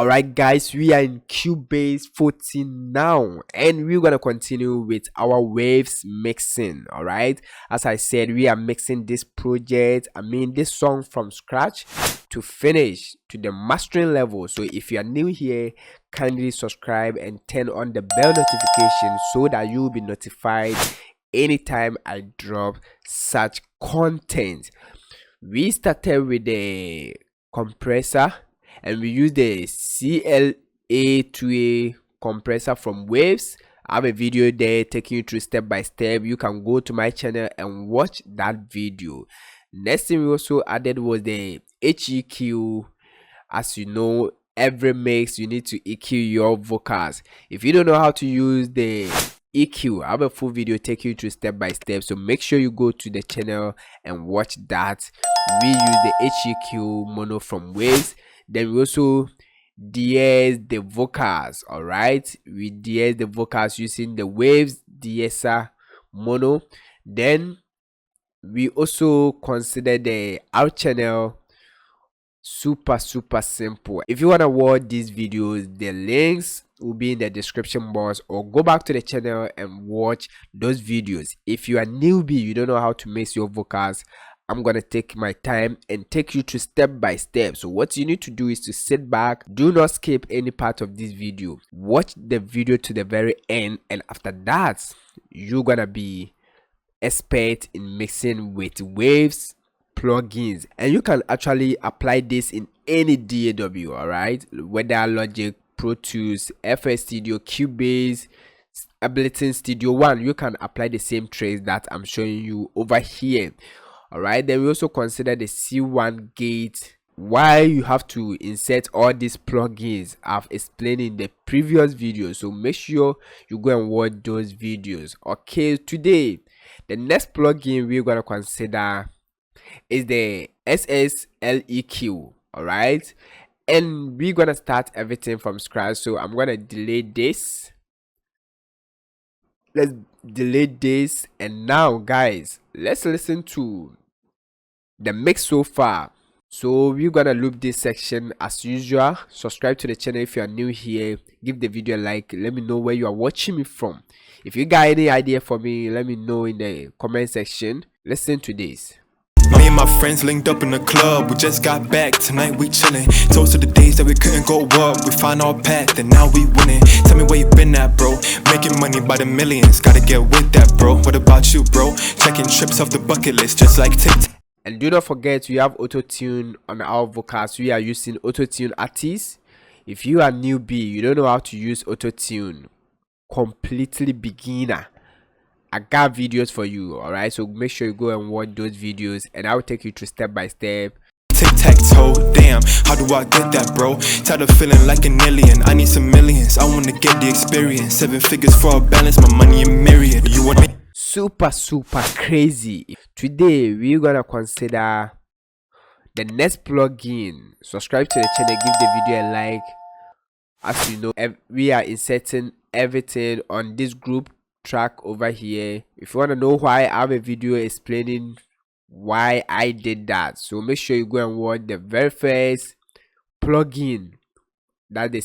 Alright guys, we are in Cubase 14 now, and we're gonna continue with our waves mixing. Alright, as I said, we are mixing this project, this song from scratch to finish to the mastering level. So if you are new here, kindly subscribe and turn on the bell notification so that you'll be notified anytime I drop such content. We started with the compressor and we use the CLA2A compressor from Waves. I have a video there taking you through step by step. You can go to my channel and watch that video. Next thing we also added was the HEQ. As you know, every mix you need to EQ your vocals. If you don't know how to use the EQ, I have a full video taking you through step by step, so make sure you go to the channel and watch that. We use the HEQ mono from Waves. Then we also de-ess the vocals. All right, we de-ess the vocals using the Waves de-esser mono. Then we also consider the out channel. Super simple. If you want to watch these videos, the links will be in the description box, or go back to the channel and watch those videos. If you are newbie, you don't know how to mix your vocals, I'm gonna take my time and take you through step by step. So what you need to do is to sit back, do not skip any part of this video, watch the video to the very end, and after that you're gonna be expert in mixing with Waves plugins, and you can actually apply this in any DAW. All right, whether Logic, Pro Tools, FL Studio, Cubase, Ableton Studio One, you can apply the same tricks that I'm showing you over here. All right, then we also consider the C1 gate. Why you have to insert all these plugins, I've explained in the previous video, so make sure you go and watch those videos. Okay, today the next plugin we're gonna consider is the SSL EQ. All right, and we're gonna start everything from scratch, so I'm gonna delay this. Let's delay this, and now guys, let's listen to the mix so far. So we're gonna loop this section as usual. Subscribe to the channel if you are new here, give the video a like, let me know where you are watching me from. If you got any idea for me, let me know in the comment section. Listen to this. Me and my friends linked up in the club, we just got back, tonight we chillin'. Toast to the days that we couldn't go up, we found our path and now we winning. Tell me where you been at, bro, making money by the millions, gotta get with that, bro. What about you, bro? Checking trips off the bucket list, just like TikTok. And do not forget, we have auto-tune on our vocals. We are using auto-tune artists. If you are newbie, you don't know how to use auto-tune, completely beginner, I got videos for you. All right, so make sure you go and watch those videos, and I will take you through step by step. Tic-tac-toe, damn, how do I get that, bro? Tired of feeling like an alien, I need some millions, I wanna get the experience. 7 figures for a balance, my money in myriad. You want me? Super crazy. Today we're gonna consider the next plugin. Subscribe to the channel, give the video a like. As you know, we are inserting everything on this group track over here. If you want to know why, I have a video explaining why I did that, so make sure you go and watch the very first plugin, that the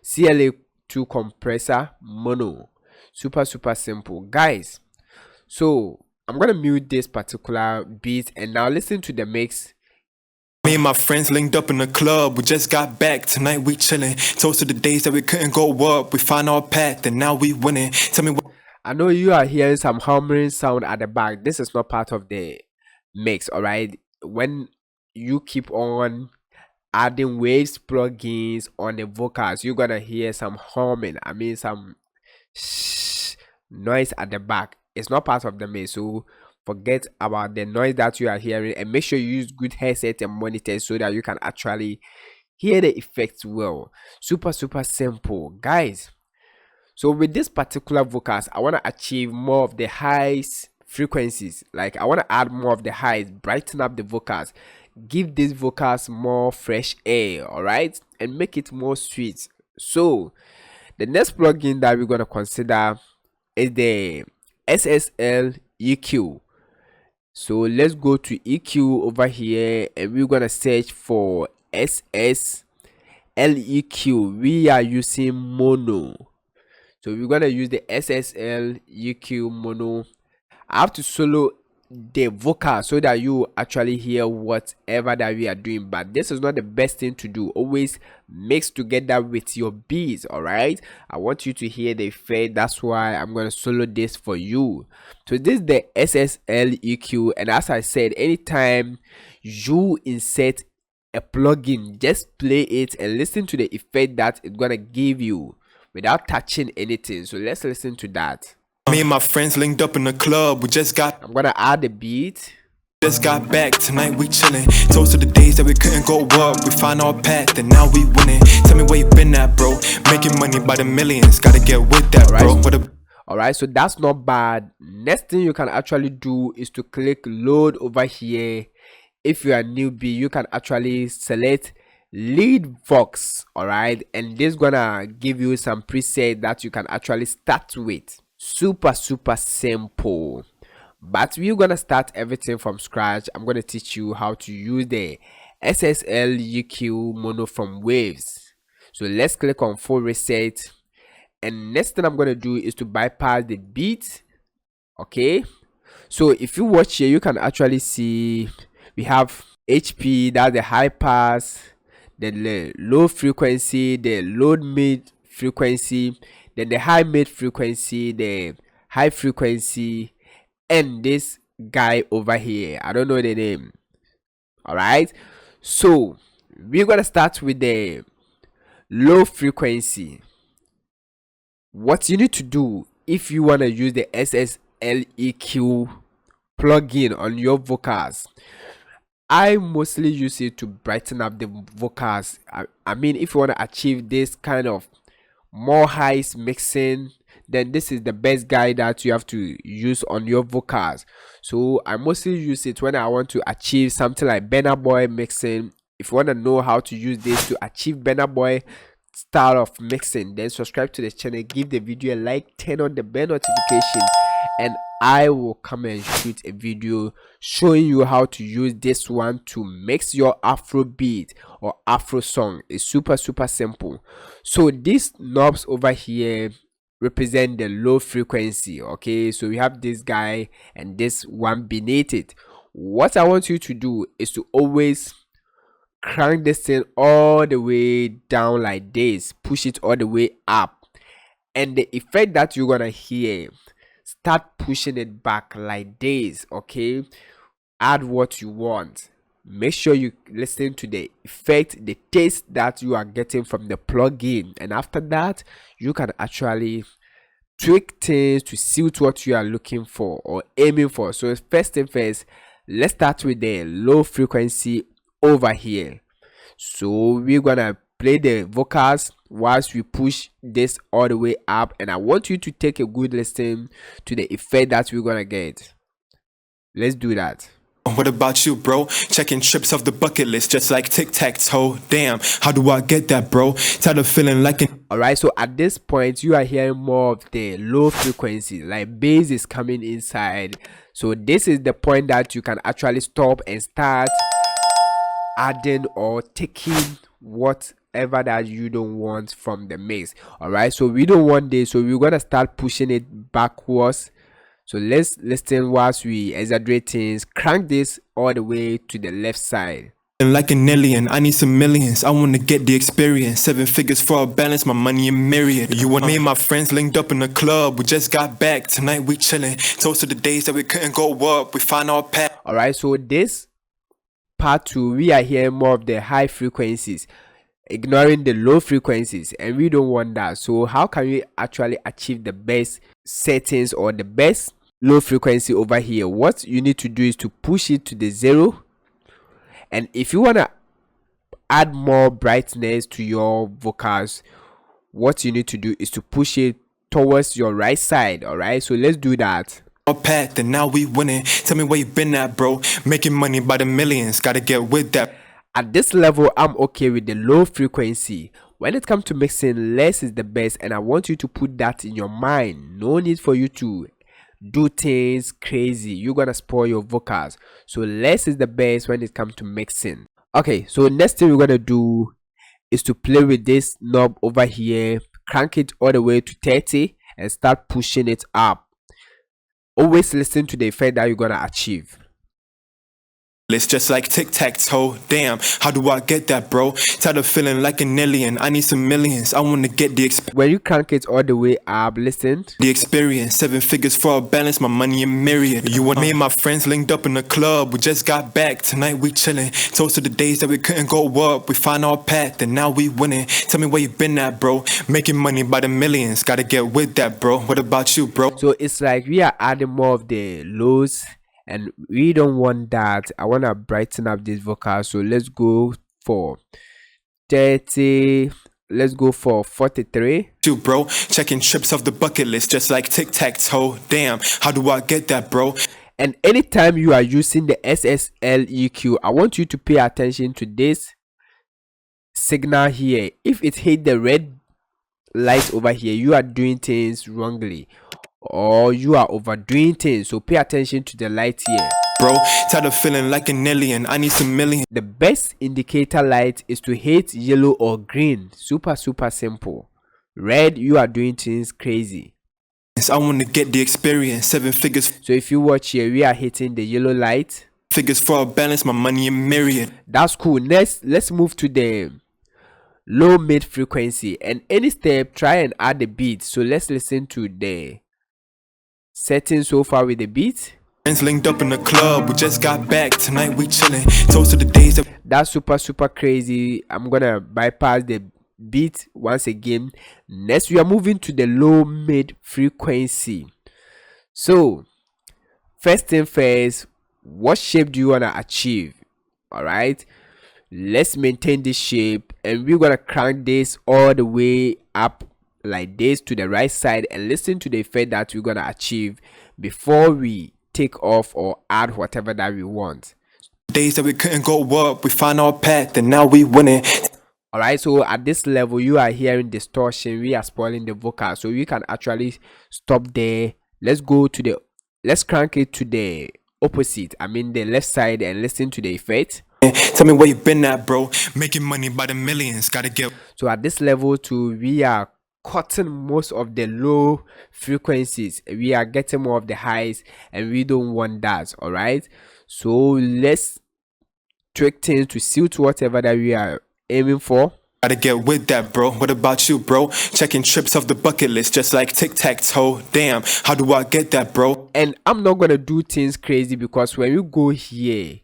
CLA2 compressor mono. Super simple guys. So I'm gonna mute this particular beat, and now listen to the mix. Me and my friends linked up in the club, we just got back, tonight we chillin'. Toast to the days that we couldn't go up, we found our path and now we winning. Tell me what. I know you are hearing some humming sound at the back. This is not part of the mix. All right, when you keep on adding Waves plugins on the vocals, you're gonna hear some humming, some noise at the back. It's not part of the mix, so forget about the noise that you are hearing, and make sure you use good headset and monitors so that you can actually hear the effects well. Super simple guys. So with this particular vocals, I want to achieve more of the highs frequencies. Like I want to add more of the highs, brighten up the vocals, give these vocals more fresh air. All right, and make it more sweet. So the next plugin that we're going to consider is the SSL EQ. So let's go to EQ over here, and we're gonna search for SSL EQ, we are using mono. So we're gonna use the SSL EQ mono. I have to solo the vocal so that you actually hear whatever that we are doing, but this is not the best thing to do. Always mix together with your beats. All right, I want you to hear the effect. That's why I'm gonna solo this for you. So this is the SSL EQ, and as I said, anytime you insert a plugin, just play it and listen to the effect that it's gonna give you without touching anything. So let's listen to that. Me and my friends linked up in the club. I'm gonna add the beat. Just got back, tonight we chillin'. Toast to the days that we couldn't go up. We found our path and now we winning. Tell me where you been at, bro. Making money by the millions. Gotta get with that, bro. Alright, so that's not bad. Next thing you can actually do is to click load over here. If you are newbie, you can actually select lead vox. Alright, and this gonna give you some preset that you can actually start with. Super simple, but we're gonna start everything from scratch. I'm gonna teach you how to use the SSL EQ mono from Waves. So let's click on full reset, and next thing I'm gonna do is to bypass the beat. Okay, so if you watch here, you can actually see we have HP, that's the high pass, the low frequency, the low mid frequency, then the high mid frequency, the high frequency, and this guy over here, I don't know the name. All right, so we're gonna start with the low frequency. What you need to do if you want to use the SSL EQ plugin on your vocals, I mostly use it to brighten up the vocals. I mean, if you want to achieve this kind of more highs mixing, then this is the best guide that you have to use on your vocals. So I mostly use it when I want to achieve something like Burna Boy mixing. If you want to know how to use this to achieve Burna Boy style of mixing, then subscribe to the channel, give the video a like, turn on the bell notification, and I will come and shoot a video showing you how to use this one to mix your Afrobeat or Afro song. It's super simple. So these knobs over here represent the low frequency. Okay, so we have this guy and this one beneath it. What I want you to do is to always crank this thing all the way down like this, push it all the way up, and the effect that you're gonna hear, start pushing it back like this. Okay, add what you want. Make sure you listen to the effect, the taste that you are getting from the plugin, and after that you can actually tweak things to suit what you are looking for or aiming for. So first thing first, let's start with the low frequency over here. So we're gonna play the vocals whilst we push this all the way up, and I want you to take a good listen to the effect that we're gonna get. Let's do that. What about you, bro? Checking trips off the bucket list just like tic-tac-toe. Damn, how do I get that, bro? Tired of feeling like an... Alright, so at this point you are hearing more of the low frequency, like bass is coming inside. So this is the point that you can actually stop and start adding or taking whatever that you don't want from the mix. All right, so we don't want this, so we're gonna start pushing it backwards. So let's listen whilst we exaggerate things. Crank this all the way to the left side. Like an alien, I need some millions. I wanna get the experience. 7 figures for a balance, my money a myriad. You and me and my friends linked up in the club. We just got back, tonight we chillin'. Toast to the days that we couldn't go up. We found our path. All right, so this part 2, we are hearing more of the high frequencies, ignoring the low frequencies, and we don't want that. So how can we actually achieve the best settings or the best low frequency over here? What you need to do is to push it to the 0, and if you want to add more brightness to your vocals, what you need to do is to push it towards your right side. All right, so let's do that. Our path and now we winning. Tell me where you been at, bro. Making money by the millions. Gotta get with that. At this level, I'm okay with the low frequency. When it comes to mixing, less is the best, and I want you to put that in your mind. No need for you to do things crazy. You're gonna spoil your vocals. So less is the best when it comes to mixing. Okay, so next thing we're gonna do is to play with this knob over here, crank it all the way to 30 and start pushing it up. Always listen to the effect that you're gonna achieve. It's just like tic-tac-toe, damn, how do I get that, bro? Tired of feeling like an alien, I need some millions, I wanna get the When you crank it all the way up, listen. The experience, 7 figures for a balance, my money a myriad. You and me and my friends linked up in the club, we just got back, tonight we chilling. Toast to the days that we couldn't go up, we find our path and now we winning. Tell me where you been at, bro, making money by the millions, gotta get with that, bro. What about you, bro? So it's like we are adding more of the lows and we don't want that. I want to brighten up this vocal, so let's go for 30, let's go for 43. You, bro, checking trips off the bucket list just like tic-tac-toe, damn, how do I get that, bro? And anytime you are using the SSL EQ, I want you to pay attention to this signal here. If it hit the red light over here, you are doing things wrongly or you are overdoing things, so pay attention to the light here. Bro, tired of feeling like an alien, I need some millions. The best indicator light is to hit yellow or green. Super simple. Red, you are doing things crazy. I want to get the experience, 7 figures. So if you watch here, we are hitting the yellow light. Figures for a balance, my money a myriad. That's cool. Next, let's move to the low mid frequency, and any step try and add the beat. So let's listen to the settings so far with the beat. Friends linked up in the club, we just got back, tonight we chilling. Toast to the days that that's super crazy. I'm gonna bypass the beat once again. Next, we are moving to the low mid frequency. So first thing first, what shape do you want to achieve? All right, let's maintain this shape and we're gonna crank this all the way up like this to the right side and listen to the effect that we're gonna achieve before we take off or add whatever that we want. Days that we couldn't go up, we find our path and now we winning. All right, so at this level you are hearing distortion, we are spoiling the vocal, so you can actually stop there. Let's crank it to the opposite, I mean the left side, and listen to the effect. Tell me where you been at, bro, making money by the millions, gotta get. So at this level too, we are cutting most of the low frequencies, we are getting more of the highs, and we don't want that. All right, so let's tweak things to suit whatever that we are aiming for. Gotta get with that, bro. What about you, bro? Checking trips off the bucket list just like tic-tac-toe, damn, how do I get that, bro? And I'm not gonna do things crazy because when you go here,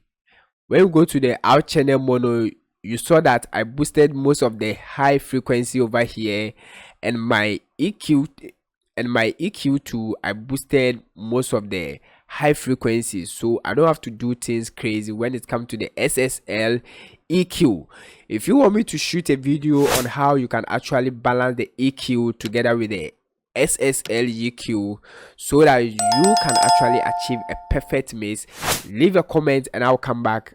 when you go to the out channel mono, you saw that I boosted most of the high frequency over here, and my EQ too, I boosted most of the high frequencies, so I don't have to do things crazy when it comes to the SSL EQ. If you want me to shoot a video on how you can actually balance the EQ together with the SSL EQ so that you can actually achieve a perfect mix, leave a comment and I'll come back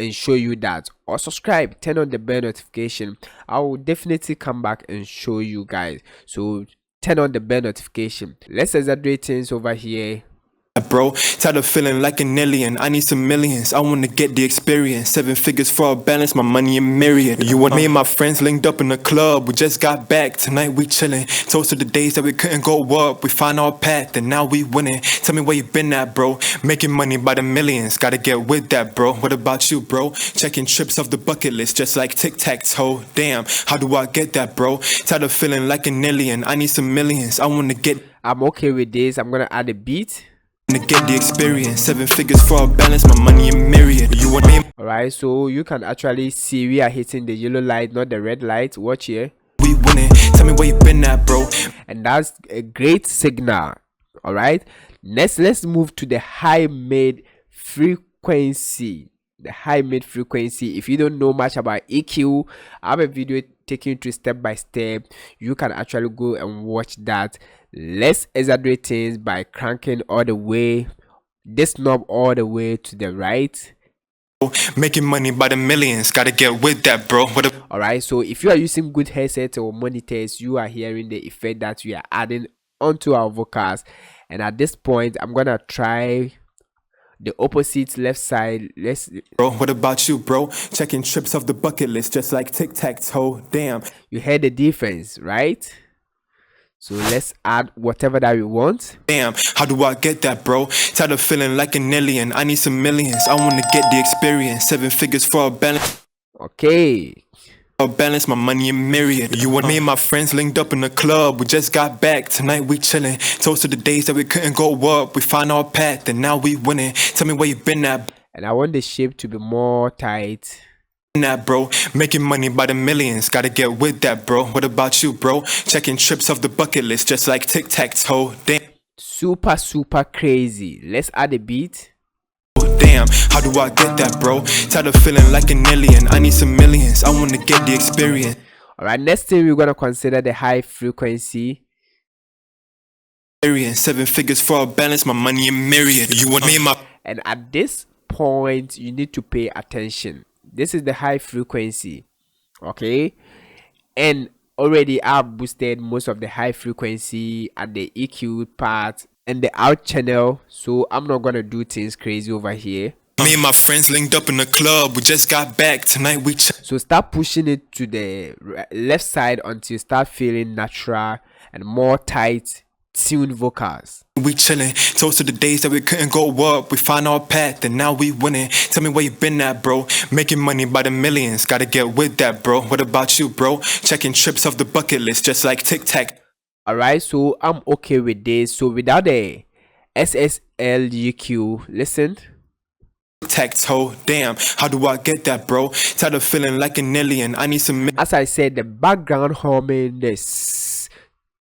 and show you that, or subscribe, turn on the bell notification. I will definitely come back and show you guys, so turn on the bell notification. Let's exaggerate things over here. Bro, tired of feeling like an alien, I need some millions, I wanna get the experience, 7 figures for a balance, my money a myriad. You and me and my friends linked up in the club, we just got back, tonight we chilling. Toast to the days that we couldn't go up, we find our path and now we winning. Tell me where you been at, bro, making money by the millions, gotta get with that, bro. What about you, bro? Checking trips off the bucket list just like tic-tac-toe, damn, how do I get that, bro? Tired of feeling like an alien, I need some millions, I wanna get. I'm okay with this. I'm gonna add a beat to get the experience, 7 figures for a balance, my money a myriad. You and me. Alright, so you can actually see we are hitting the yellow light, not the red light. Watch here. We winning. Tell me where you been at, bro. And that's a great signal. Alright. Next, let's move to the high mid frequency. The high mid frequency. If you don't know much about EQ, I have a video taking you through step by step. You can actually go and watch that. Let's exaggerate things by cranking all the way this knob all the way to the right. Making money by the millions, gotta get with that, bro. Alright, so if you are using good headsets or monitors, you are hearing the effect that we are adding onto our vocals. And at this point, I'm gonna try the opposite left side. Let's Bro, what about you, bro? Checking trips off the bucket list just like tic-tac-toe. Damn. You heard the difference, right? So let's add whatever that we want. Damn, how do I get that, bro? Tired of feeling like an alien. I need some millions. I wanna get the experience. 7 figures for a balance. Okay. I'll balance my money in myriad. You and me and my friends linked up in the club. We just got back. Tonight we chillin'. Toast to the days that we couldn't go up. We found our path and now we winning. Tell me where you been at. And I want the shape to be more tight. That, bro, making money by the millions. Gotta get with that, bro. What about you, bro? Checking trips off the bucket list just like tic-tac-toe. Damn. Super crazy. Let's add a beat. Damn, how do I get that, bro? Tired of feeling like an alien. I need some millions. I wanna get the experience. Alright, next thing we're gonna consider the high frequency. 7 figures for a balance, my money in myriad. You want me in my. And at this point, you need to pay attention. This is the high frequency, okay? And already I've boosted most of the high frequency at the EQ part and the out channel, so I'm not gonna do things crazy over here. Me and my friends linked up in the club. We just got back. Tonight we so start pushing it to the left side until you start feeling natural and more tight tuned vocals. We chillin', toast to the days that we couldn't go up. We found our path and now we winning. Tell me where you been at, bro. Making money by the millions. Gotta get with that, bro. What about you, bro? Checking trips off the bucket list just like tic-tac. Alright, so I'm okay with this. So without the SSL EQ, listen. Tic-tac-toe, damn, how do I get that, bro? Tired of feeling like an alien. I need some. As I said, the background humming, this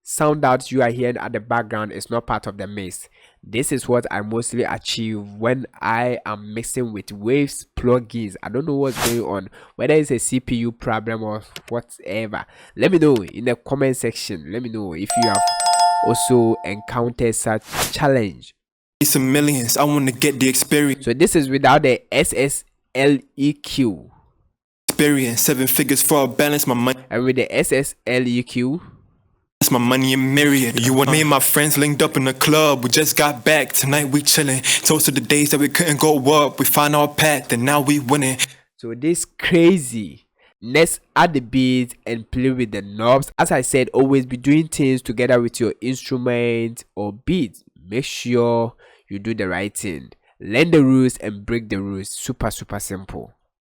sound that you are hearing at the background is not part of the mix. This is what I mostly achieve when I am mixing with Waves plugins. I don't know what's going on, whether it's a CPU problem or whatever. Let me know in the comment section. Let me know if you have also encountered such challenge. Some millions. I want to get the experience. So this is without the SSL EQ. Experience 7 figures for a balance, my money. And with the SSL EQ, my money in myriad. You and me and my friends linked up in the club. We just got back. Tonight we chillin'. Toast to the days that we couldn't go up. We found our path and now we winning. So this crazy. Next, add the beat and play with the knobs. As I said, always be doing things together with your instrument or beat. Make sure you do the right thing. Learn the rules and break the rules. Super simple.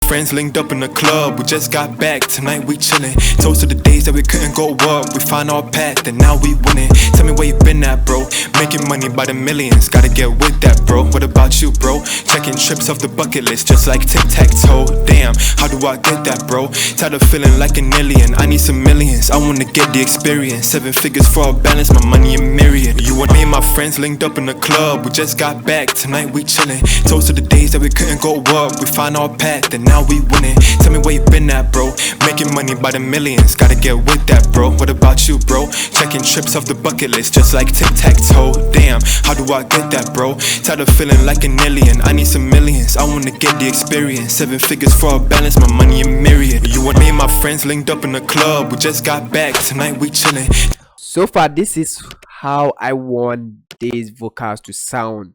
Friends linked up in the club, we just got back. Tonight we chillin'. Toast to the days that we couldn't go up. We found our path and now we winning. Tell me where you been at, bro. Making money by the millions. Gotta get with that, bro. What about you, bro? Checking trips off the bucket list just like tic-tac-toe. Damn, how do I get that, bro? Tired of feeling like an alien. I need some millions. I wanna get the experience. 7 figures for a balance, my money in myriad. You and me and my friends linked up in the club. We just got back. Tonight we chillin'. Toast to the days that we couldn't go up. We found our path and now we winning. Tell me where you been at, bro. Making money by the millions. Gotta get with that, bro. What about you, bro? Checking trips off the bucket list just like tic-tac-toe. Damn, how do I get that, bro? Tired of feeling like an alien. I need some millions. I wanna get the experience. 7 figures for a balance, my money in myriad. You and me and my friends linked up in the club. We just got back. Tonight we chillin'. So far, this is how I want these vocals to sound.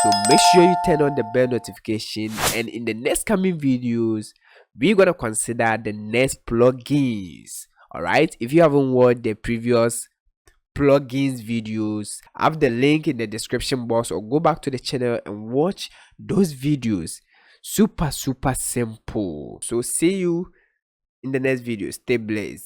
So make sure you turn on the bell notification, and in the next coming videos we're gonna consider the next plugins. Alright, if you haven't watched the previous plugins videos, I have the link in the description box, or go back to the channel and watch those videos. Super simple. So see you in the next video. Stay blessed.